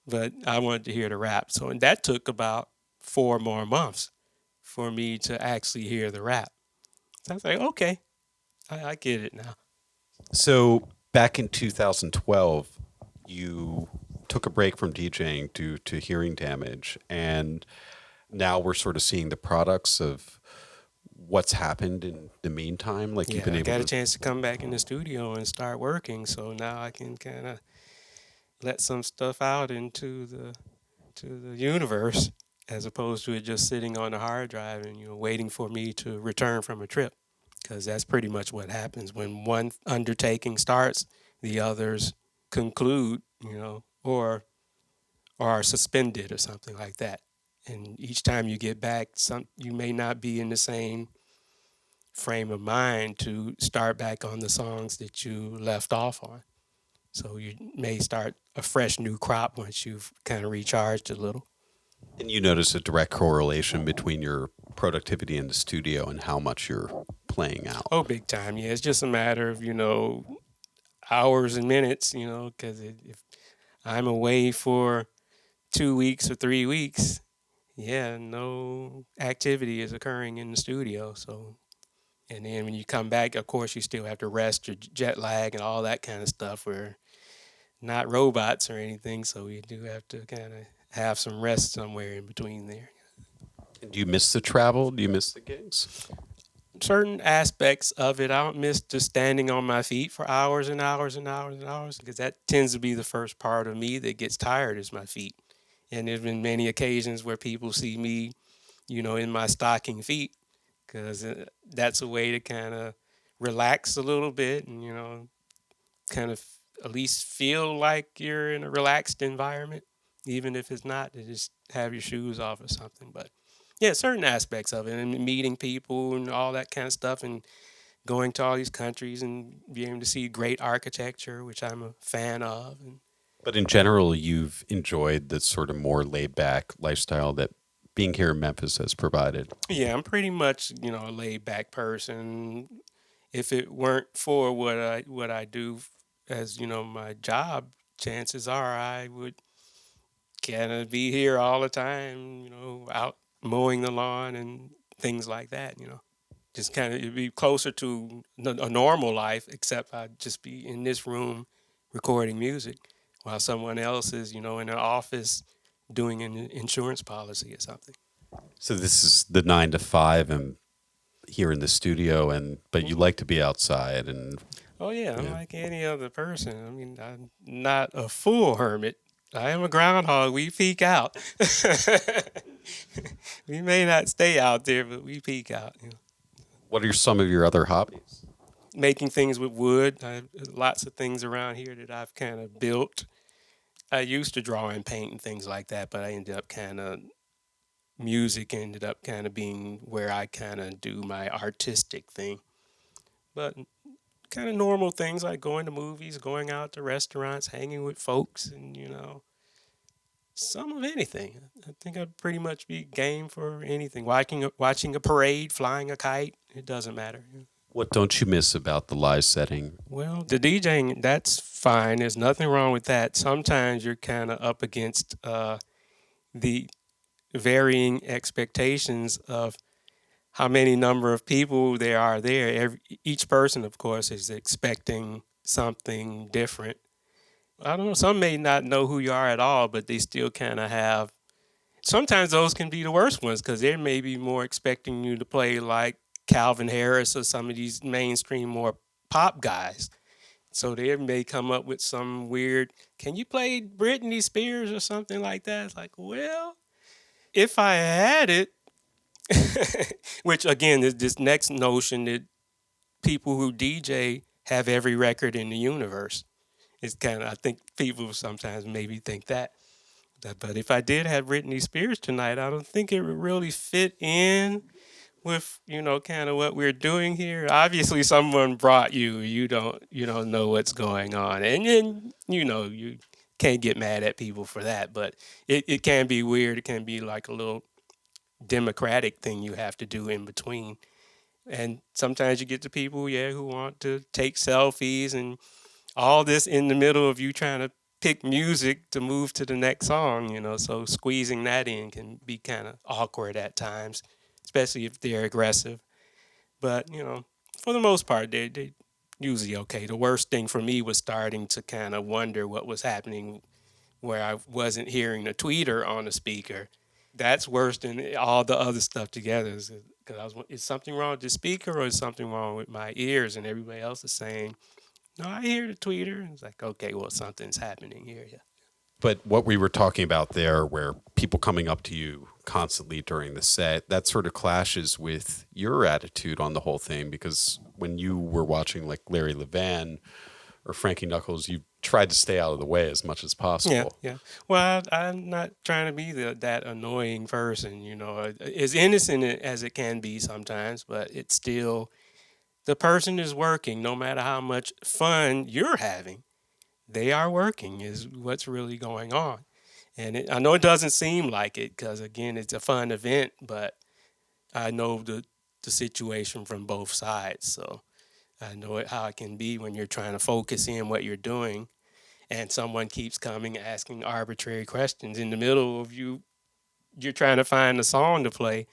but I wanted to hear the rap. So and that took about 4 more months for me to actually hear the rap. So I was like, okay, I get it now. So back in 2012, you took a break from DJing due to hearing damage, and now we're sort of seeing the products of what's happened in the meantime. Like you've Yeah, been I able got a to. chance to come back in the studio and start working. So now I can kind of let some stuff out into the universe as opposed to it just sitting on the hard drive and waiting for me to return from a trip, because that's pretty much what happens when one undertaking starts, the others conclude, or are suspended or something like that. And each time you get back, you may not be in the same frame of mind to start back on the songs that you left off on. So you may start a fresh new crop once you've kind of recharged a little. And you notice a direct correlation between your productivity in the studio and how much you're playing out. Oh, big time. Yeah, it's just a matter of, hours and minutes, because if I'm away for 2 weeks or 3 weeks, yeah, no activity is occurring in the studio. So, and then when you come back, of course, you still have to rest your jet lag and all that kind of stuff. We're not robots or anything, so we do have to kind of have some rest somewhere in between there. Do you miss the travel? Do you miss the gigs? certain aspects of it. I don't miss just standing on my feet for hours and hours and hours and hours, because that tends to be the first part of me that gets tired is my feet. And there's been many occasions where people see me, in my stocking feet, because that's a way to kind of relax a little bit and, kind of at least feel like you're in a relaxed environment, even if it's not, to just have your shoes off or something. But yeah, certain aspects of it, and meeting people and all that kind of stuff, and going to all these countries and being able to see great architecture, which I'm a fan of. And But in general, you've enjoyed the sort of more laid back lifestyle that being here in Memphis has provided. yeah, I'm pretty much, a laid back person. If it weren't for what I do as, my job, chances are I would kind of be here all the time, out mowing the lawn and things like that. Just kind of be closer to a normal life, except I'd just be in this room recording music while someone else is, in an office doing an insurance policy or something. So this is the 9 to 5 and here in the studio, and but you like to be outside and Oh yeah, I'm yeah. like any other person. I mean, I'm not a full hermit. I am a groundhog. We peek out. We may not stay out there, but we peek out. What are some of your other hobbies? Making things with wood. I have lots of things around here that I've kind of built. I used to draw and paint and things like that, but I ended up music ended up kind of being where I kind of do my artistic thing. But kind of normal things like going to movies, going out to restaurants, hanging with folks, and some of anything. I think I'd pretty much be game for anything. Watching a parade, flying a kite. It doesn't matter. What don't you miss about the live setting? Well, the DJing, that's fine. There's nothing wrong with that. Sometimes you're kind of up against the varying expectations of how many number of people there are there. Each person, of course, is expecting something different. I don't know. Some may not know who you are at all, but they still kind of have. Sometimes those can be the worst ones because they may be more expecting you to play like Calvin Harris or some of these mainstream more pop guys. So they may come up with some weird, can you play Britney Spears or something like that? It's like, well, if I had it, which again is this next notion that people who DJ have every record in the universe. It's kind of, I think people sometimes maybe think that. But if I did have Britney Spears tonight, I don't think it would really fit in with, kind of what we're doing here. Obviously someone brought you, you don't know what's going on. And then, you can't get mad at people for that, but it can be weird. It can be like a little democratic thing you have to do in between. And sometimes you get the people, who want to take selfies and all this in the middle of you trying to pick music to move to the next song, so squeezing that in can be kind of awkward at times, especially if they're aggressive. But, for the most part, they usually okay. The worst thing for me was starting to kind of wonder what was happening where I wasn't hearing the tweeter on the speaker. That's worse than all the other stuff together. Because is something wrong with the speaker or is something wrong with my ears? And everybody else is saying, no, I hear the tweeter. It's like, okay, well, something's happening here. Yeah. But what we were talking about there, where people coming up to you constantly during the set, that sort of clashes with your attitude on the whole thing. Because when you were watching like Larry Levan or Frankie Knuckles, you tried to stay out of the way as much as possible. Yeah. Well, I'm not trying to be that annoying person, as innocent as it can be sometimes, but it's still, the person is working no matter how much fun you're having. They are working is what's really going on. And I know it doesn't seem like it because, again, it's a fun event, but I know the situation from both sides. So I know how it can be when you're trying to focus in what you're doing and someone keeps coming asking arbitrary questions in the middle of you're trying to find a song to play,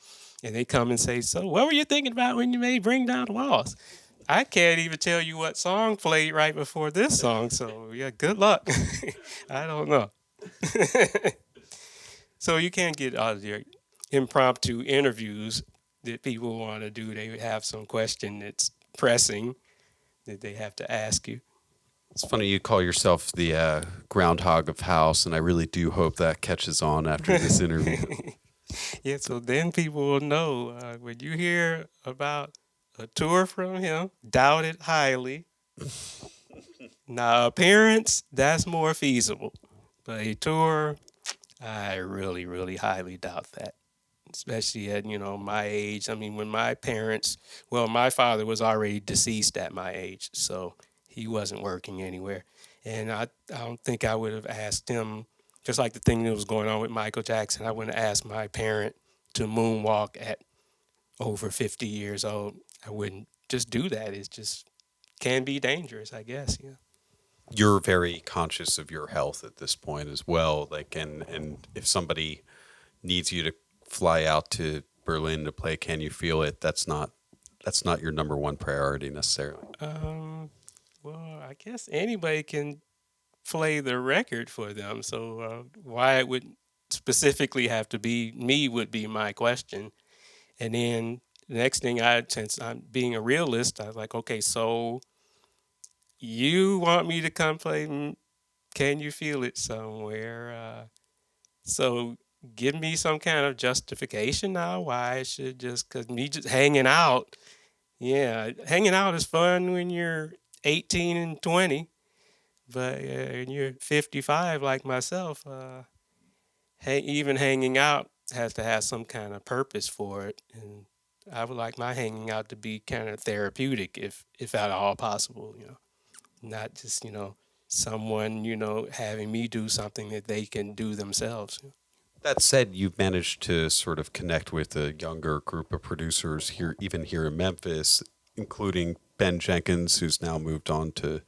and they come and say, so what were you thinking about when you made Bring Down the Walls? I can't even tell you what song played right before this song, so yeah, good luck. I don't know. So you can't get out of your impromptu interviews that people want to do. They have some question that's pressing that they have to ask you. It's funny you call yourself the groundhog of house, and I really do hope that catches on after this interview. Yeah, so then people will know when you hear about a tour from him, doubt it highly. Now, appearance, that's more feasible. But a tour, I really, really highly doubt that. Especially at, my age. I mean, when my parents, well, my father was already deceased at my age, so he wasn't working anywhere. And I don't think I would have asked him, just like the thing that was going on with Michael Jackson, I wouldn't ask my parent to moonwalk at over 50 years old. I wouldn't just do that. It's just can be dangerous, I guess. Yeah. You're very conscious of your health at this point as well. Like, and if somebody needs you to fly out to Berlin to play Can You Feel It, that's not your number one priority necessarily. Well, I guess anybody can play the record for them. So why it would specifically have to be me would be my question. And then the next thing since I'm being a realist, I was like, okay, so you want me to come play Can You Feel It somewhere? So give me some kind of justification now why I should because me just hanging out. Yeah, hanging out is fun when you're 18 and 20, but when you're 55 like myself, even hanging out has to have some kind of purpose for it. And I would like my hanging out to be kind of therapeutic if at all possible, not just, someone, having me do something that they can do themselves. That said, you've managed to sort of connect with a younger group of producers here, even here in Memphis, including Ben Jenkins, who's now moved on to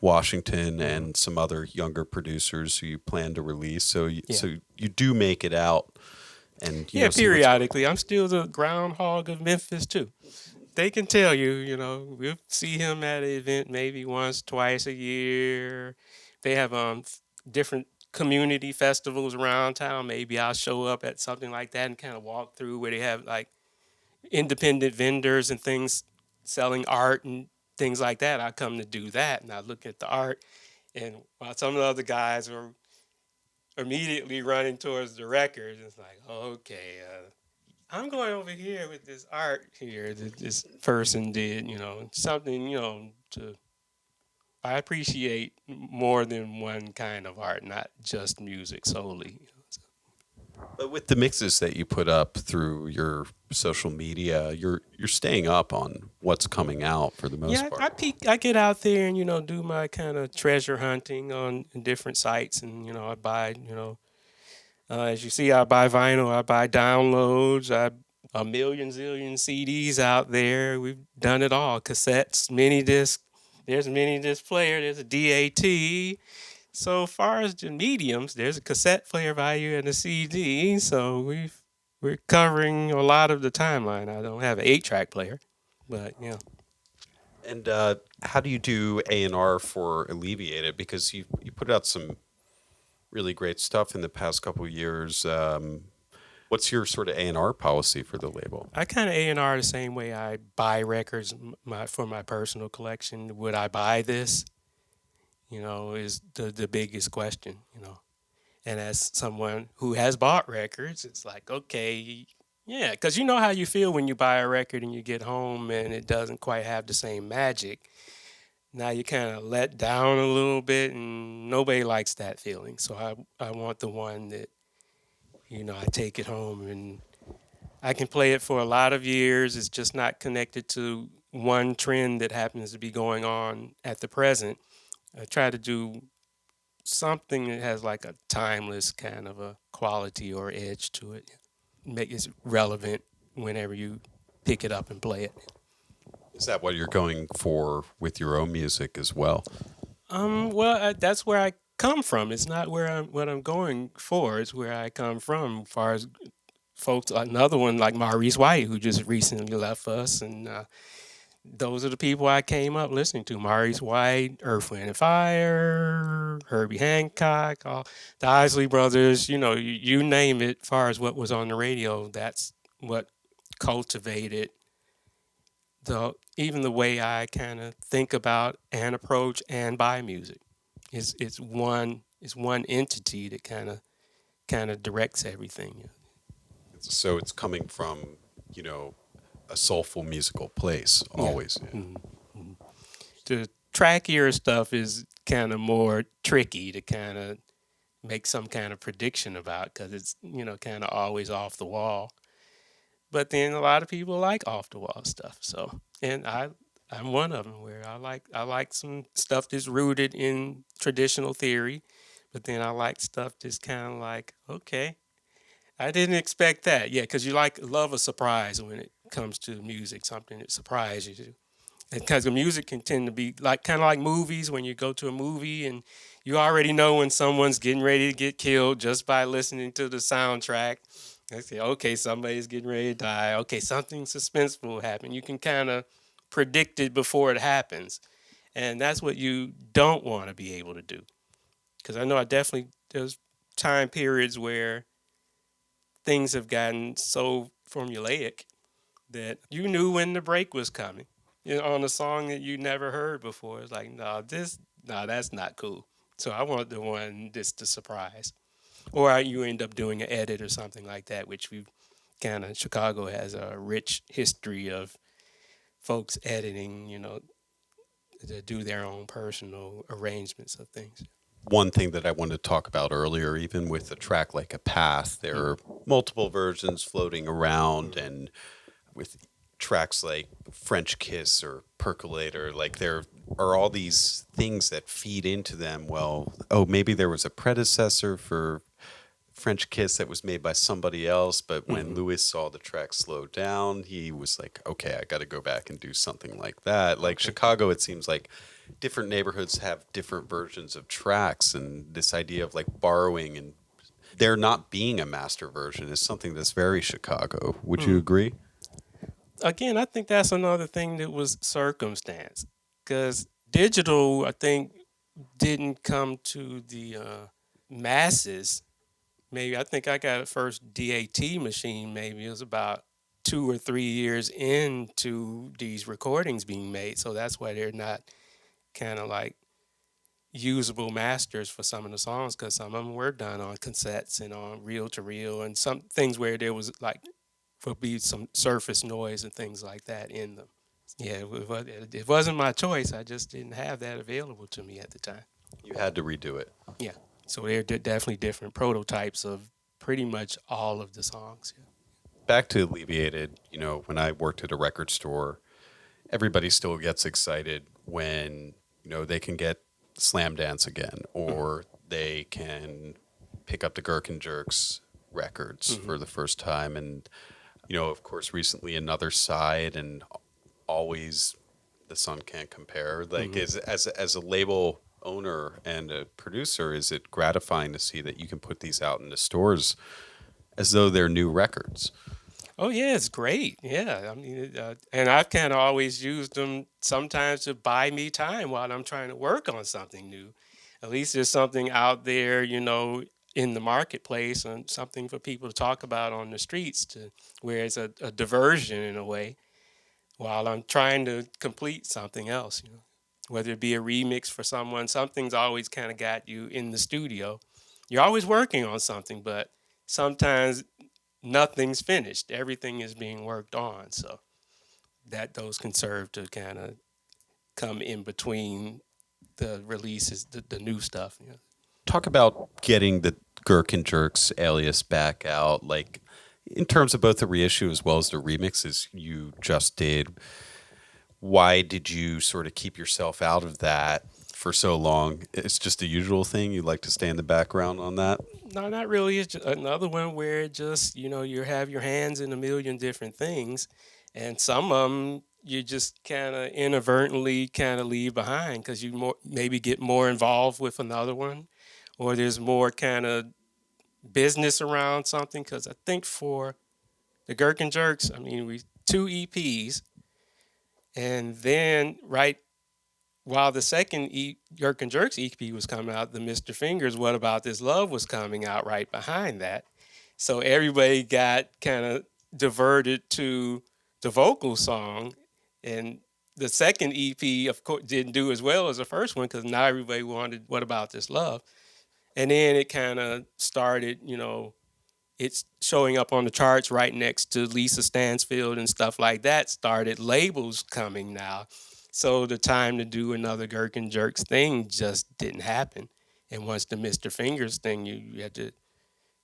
Washington, and some other younger producers who you plan to release. So you do make it out, and periodically. I'm still the groundhog of Memphis too. They can tell you, we'll see him at an event maybe once, twice a year. They have different community festivals around town. Maybe I'll show up at something like that and kind of walk through where they have like independent vendors and things selling art and things like that. I come to do that, and I look at the art, and while some of the other guys are immediately running towards the record, it's like, okay, I'm going over here with this art here that this person did, something, to I appreciate more than one kind of art, not just music solely. But with the mixes that you put up through your social media, you're staying up on what's coming out for the most part. I get out there and do my kind of treasure hunting on different sites, and I buy as you see, I buy vinyl, I buy downloads, a million zillion CDs out there. We've done it all. Cassettes, mini disc. There's a mini disc player. There's a DAT. So far as the mediums, there's a cassette player value and a CD. So we're covering a lot of the timeline. I don't have an 8-track player, but yeah. And how do you do A&R for Alleviated? Because you put out some really great stuff in the past couple of years. What's your sort of A&R policy for the label? I kind of A&R the same way I buy records for my personal collection. Would I buy this? Is the biggest question, And as someone who has bought records, it's like, okay, yeah, because you know how you feel when you buy a record and you get home and it doesn't quite have the same magic. Now you kind of let down a little bit, and nobody likes that feeling. So I want the one that, I take it home and I can play it for a lot of years. It's just not connected to one trend that happens to be going on at the present. I try to do something that has like a timeless kind of a quality or edge to it. Make it relevant whenever you pick it up and play it. Is that what you're going for with your own music as well? Well, that's where I come from. It's not what I'm going for. It's where I come from. As far as folks, another one like Maurice White, who just recently left us, and those are the people I came up listening to. Maurice White, Earth, Wind and Fire, Herbie Hancock, all the Isley Brothers, you name it. As far as what was on the radio, that's what cultivated even the way I kind of think about and approach and buy music. It's one entity that kind of directs everything. So it's coming from, you know, a soulful musical place Yeah. always. Yeah. Mm-hmm. The trackier stuff is kind of more tricky to kind of make some kind of prediction about because it's kind of always off the wall. But then a lot of people like off the wall stuff. So and I'm one of them where I like some stuff that's rooted in traditional theory, but then I like stuff that's kind of like, okay, I didn't expect that. Yeah, because you love a surprise when it comes to music, something that surprises you. Because the music can tend to be like kind of like movies. When you go to a movie and you already know when someone's getting ready to get killed just by listening to the soundtrack. I say, okay, somebody's getting ready to die. Okay, something suspenseful will happen. You can kind of predict it before it happens, and that's what you don't want to be able to do. Because I know there's time periods where things have gotten so formulaic that you knew when the break was coming. On a song that you never heard before. It's like, no, that's not cool. So I want the one that's the surprise. Or you end up doing an edit or something like that, which Chicago has a rich history of folks editing, to do their own personal arrangements of things. One thing that I wanted to talk about earlier, even with a track like A Path, there are multiple versions floating around, and with tracks like French Kiss or Percolator, like there are all these things that feed into them. Well, oh, maybe there was a predecessor for French Kiss that was made by somebody else, but when Lewis saw the track slow down, he was like, okay, I got to go back and do something like that. Like Chicago, it seems like different neighborhoods have different versions of tracks, and this idea of like borrowing and there not being a master version is something that's very Chicago. Would you agree? Again, I think that's another thing that was circumstance, because digital, I think, didn't come to the masses. Maybe I think I got a first DAT machine. Maybe it was about 2 or 3 years into these recordings being made, so that's why they're not kind of like usable masters for some of the songs, because some of them were done on cassettes and on reel to reel, and some things where there was like would be some surface noise and things like that in them. Yeah, it wasn't my choice. I just didn't have that available to me at the time. You had to redo it. Yeah, so they're definitely different prototypes of pretty much all of the songs. Yeah. Back to Alleviated, you know, when I worked at a record store, everybody still gets excited when, you know, they can get Slam Dance again, or they can pick up the Gherkin Jerks records for the first time. And, you know, of course, recently Another Side and always The Sun Can't Compare. Like, as a label owner and a producer, is it gratifying to see that you can put these out in the stores as though they're new records? Oh yeah, it's great. Yeah, I mean, and I've kind of always used them sometimes to buy me time while I'm trying to work on something new. At least there's something out there, in the marketplace, and something for people to talk about on the streets, to where it's a diversion in a way while I'm trying to complete something else. Whether it be a remix for someone, something's always kind of got you in the studio. You're always working on something, but sometimes nothing's finished. Everything is being worked on. So that those can serve to kind of come in between the releases, the new stuff. Talk about getting the Gherkin Jerks alias back out, like in terms of both the reissue as well as the remixes you just did. Why did you sort of keep yourself out of that for so long? It's just the usual thing. You like to stay in the background on that? No, not really. It's just another one where it just, you have your hands in a million different things, and some of them you just kind of inadvertently kind of leave behind because maybe get more involved with another one, or there's more kind of business around something. Because I think for the Gherkin Jerks, I mean, we 2 EPs, and then right while the second Gherkin Jerks EP was coming out, the Mr. Fingers, What About This Love was coming out right behind that. So everybody got kind of diverted to the vocal song, and the second EP, of course, didn't do as well as the first one because now everybody wanted "What About This Love," and then it kind of started, it's showing up on the charts right next to Lisa Stansfield and stuff like that. Started labels coming now, so the time to do another Gherkin Jerks thing just didn't happen. And once the Mr. Fingers thing, you had to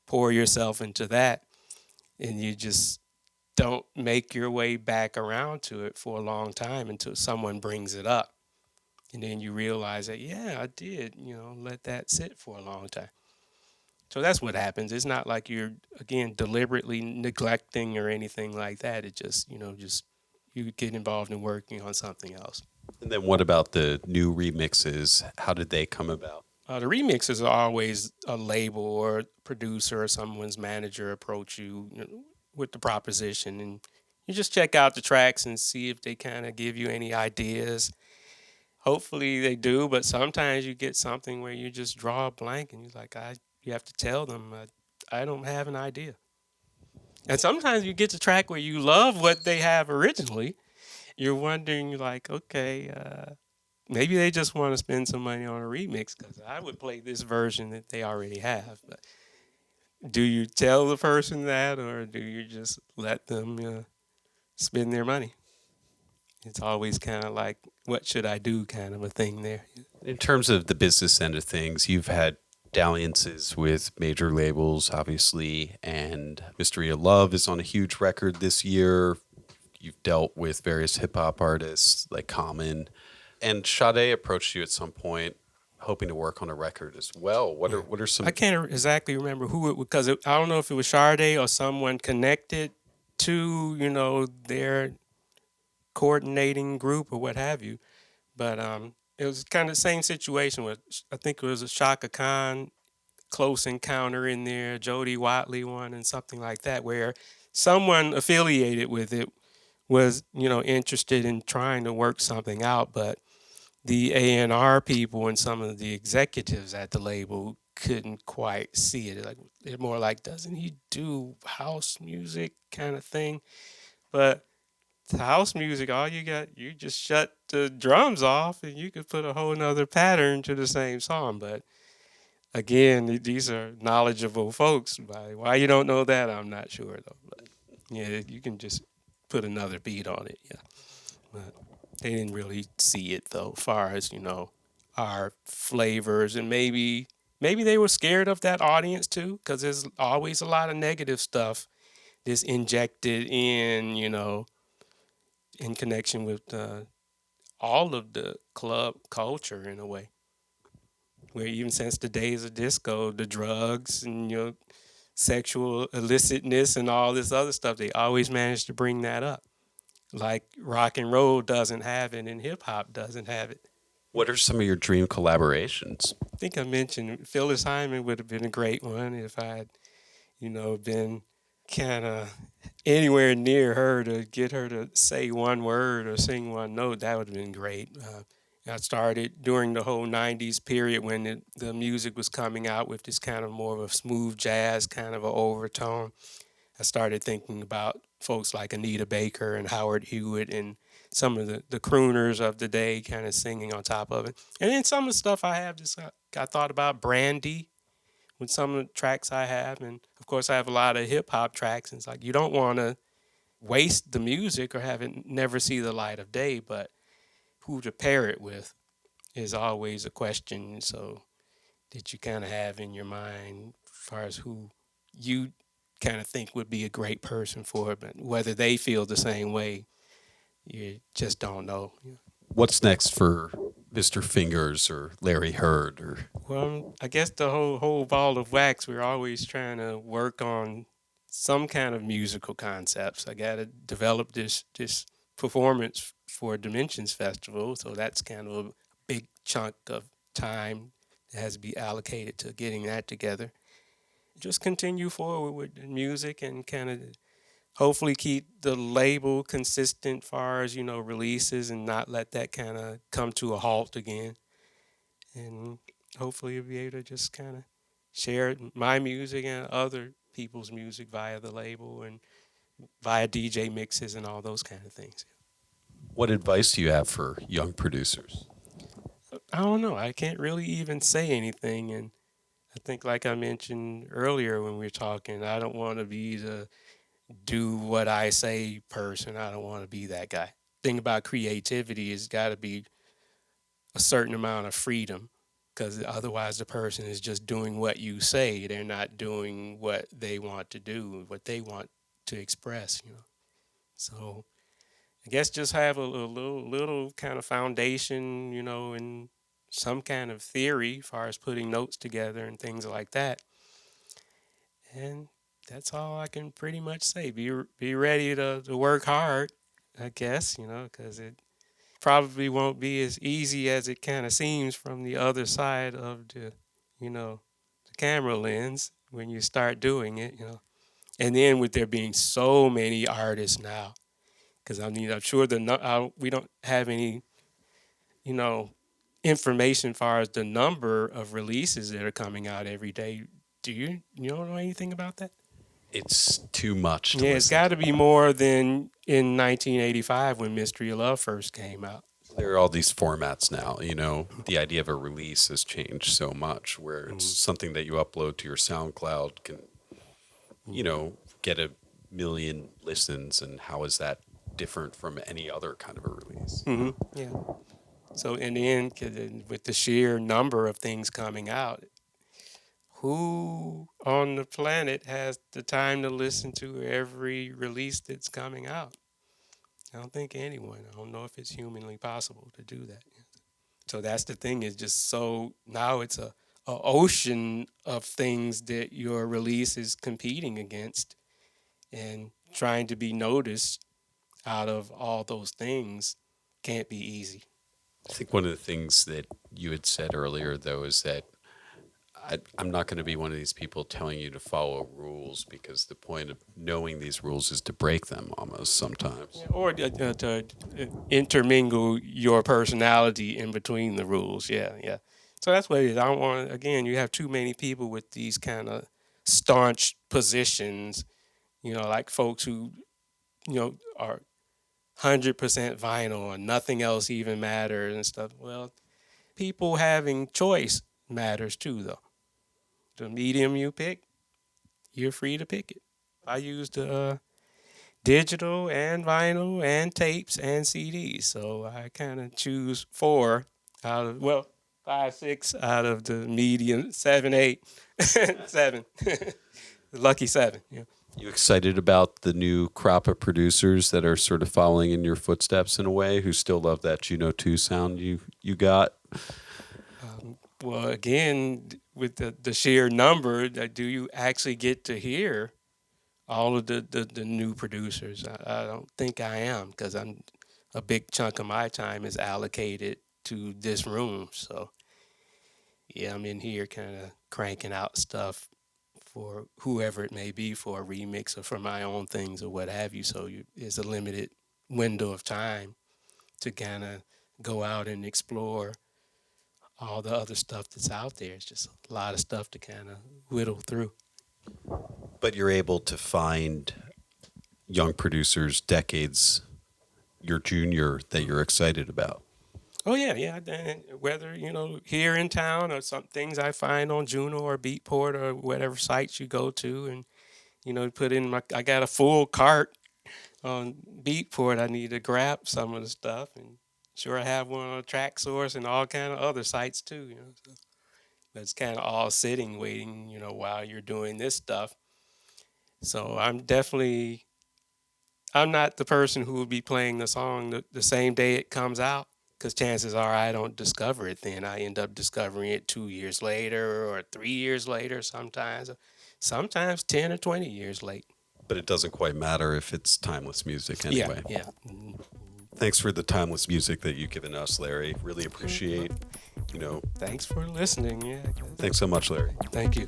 pour yourself into that, and you just don't make your way back around to it for a long time until someone brings it up. And then you realize that, yeah, I did, let that sit for a long time. So that's what happens. It's not like you're, again, deliberately neglecting or anything like that. It just, just you get involved in working on something else. And then what about the new remixes? How did they come about? The remixes are always a label or a producer or someone's manager approach you, with the proposition, and you just check out the tracks and see if they kind of give you any ideas. Hopefully they do, but sometimes you get something where you just draw a blank and you're like, you have to tell them, I don't have an idea. And sometimes you get the track where you love what they have originally. You're wondering, like, okay, maybe they just want to spend some money on a remix because I would play this version that they already have. But do you tell the person that, or do you just let them spend their money? It's always kind of like, what should I do kind of a thing there. In terms of the business end of things, you've had dalliances with major labels, obviously, and Mystery of Love is on a huge record this year. You've dealt with various hip hop artists like Common, and Sade approached you at some point, hoping to work on a record as well. What are some? I can't exactly remember who it was because I don't know if it was Sade or someone connected to their coordinating group or what have you. But it was kind of the same situation with, I think it was a Shaka Khan Close Encounter in there, Jody Watley one, and something like that, where someone affiliated with it was, interested in trying to work something out, but the A&R people and some of the executives at the label couldn't quite see it. Like, they're more like, doesn't he do house music kind of thing? But the house music, all you just shut the drums off and you could put a whole nother pattern to the same song. But again, these are knowledgeable folks. Why you don't know that, I'm not sure though. But yeah, you can just put another beat on it. Yeah, but they didn't really see it though, as far as our flavors, and maybe they were scared of that audience too, because there's always a lot of negative stuff that's injected in, in connection with all of the club culture in a way. Where even since the days of disco, the drugs and sexual illicitness and all this other stuff, they always manage to bring that up. Like rock and roll doesn't have it and hip hop doesn't have it. What are some of your dream collaborations? I think I mentioned Phyllis Hyman would have been a great one if I had, been kind of anywhere near her to get her to say one word or sing one note. That would have been great. I started during the whole 90s period when the music was coming out with this kind of more of a smooth jazz kind of an overtone. I started thinking about folks like Anita Baker and Howard Hewitt and some of the crooners of the day kind of singing on top of it. And then some of the stuff I have, just I thought about Brandy with some of the tracks I have. And of course, I have a lot of hip hop tracks. And it's like, you don't want to waste the music or have it never see the light of day, but who to pair it with is always a question. So that you kind of have in your mind as far as who you kind of think would be a great person for it, but whether they feel the same way, you just don't know. What's next for Mr. Fingers or Larry Heard? Or Well, I guess the whole ball of wax, we're always trying to work on some kind of musical concepts. I got to develop this performance for Dimensions Festival, so that's kind of a big chunk of time that has to be allocated to getting that together. Just continue forward with the music and kind of hopefully keep the label consistent far as releases and not let that kind of come to a halt again. And hopefully you'll be able to just kind of share my music and other people's music via the label and via DJ mixes and all those kind of things. What advice do you have for young producers? I don't know. I can't really even say anything. And I think, like I mentioned earlier when we were talking, I don't want to be the do what I say person. I don't want to be that guy. Thing about creativity is got to be a certain amount of freedom, because otherwise the person is just doing what you say. They're not doing what they want to do, what they want to express, you know. So I guess just have a little kind of foundation, you know, and some kind of theory as far as putting notes together and things like that. And that's all I can pretty much say. Be ready to work hard, I guess, you know, because it probably won't be as easy as it kind of seems from the other side of the, you know, the camera lens when you start doing it, you know. And then with there being so many artists now, because I mean, I'm sure we don't have any, you know, information as far as the number of releases that are coming out every day. Do you don't know anything about that? It's too much to Yeah, it's listen got to. to be more than in 1985 when Mystery of Love first came out. There are all these formats now. You know, the idea of a release has changed so much, where it's something that you upload to your SoundCloud can, you know, get 1 million listens, and how is that different from any other kind of a release? Yeah. So in the end, with the sheer number of things coming out, who on the planet has the time to listen to every release that's coming out? I don't think anyone. I don't know if it's humanly possible to do that. So that's the thing, is just so now it's a ocean of things that your release is competing against, and trying to be noticed out of all those things can't be easy. I think one of the things that you had said earlier, though, is that I'm not going to be one of these people telling you to follow rules, because the point of knowing these rules is to break them almost sometimes. Or to intermingle your personality in between the rules. Yeah, yeah. So that's what it is. I don't want, again, you have too many people with these kind of staunch positions, you know, like folks who, you know, are 100% vinyl and nothing else even matters and stuff. Well, people having choice matters too, though. The medium you pick, you're free to pick it. I used digital and vinyl and tapes and CDs. So I kind of choose four out of, well, five, six out of the medium, seven, eight, seven. The lucky seven. Yeah. You excited about the new crop of producers that are sort of following in your footsteps in a way, who still love that Juno 2 sound you got? Well, again, with the sheer number, do you actually get to hear all of the new producers? I don't think I am, because a big chunk of my time is allocated to this room. So, yeah, I'm in here kind of cranking out stuff for whoever it may be, for a remix or for my own things or what have you. So it's a limited window of time to kind of go out and explore all the other stuff that's out there. It's just a lot of stuff to kind of whittle through. But you're able to find young producers decades your junior that you're excited about. Oh yeah, yeah. And whether, you know, here in town or some things I find on Juno or Beatport or whatever sites you go to, and you know, put in I got a full cart on Beatport. I need to grab some of the stuff, and sure I have one on Track Source and all kind of other sites too. You know, so that's kind of all sitting waiting, you know, while you're doing this stuff. So I'm not the person who will be playing the song the same day it comes out, because chances are I don't discover it then. I end up discovering it 2 years later or 3 years later sometimes 10 or 20 years late. But it doesn't quite matter if it's timeless music anyway. Yeah, yeah. Thanks for the timeless music that you've given us, Larry. Really appreciate, Thanks for listening. Yeah. Thanks so much, Larry. Thank you.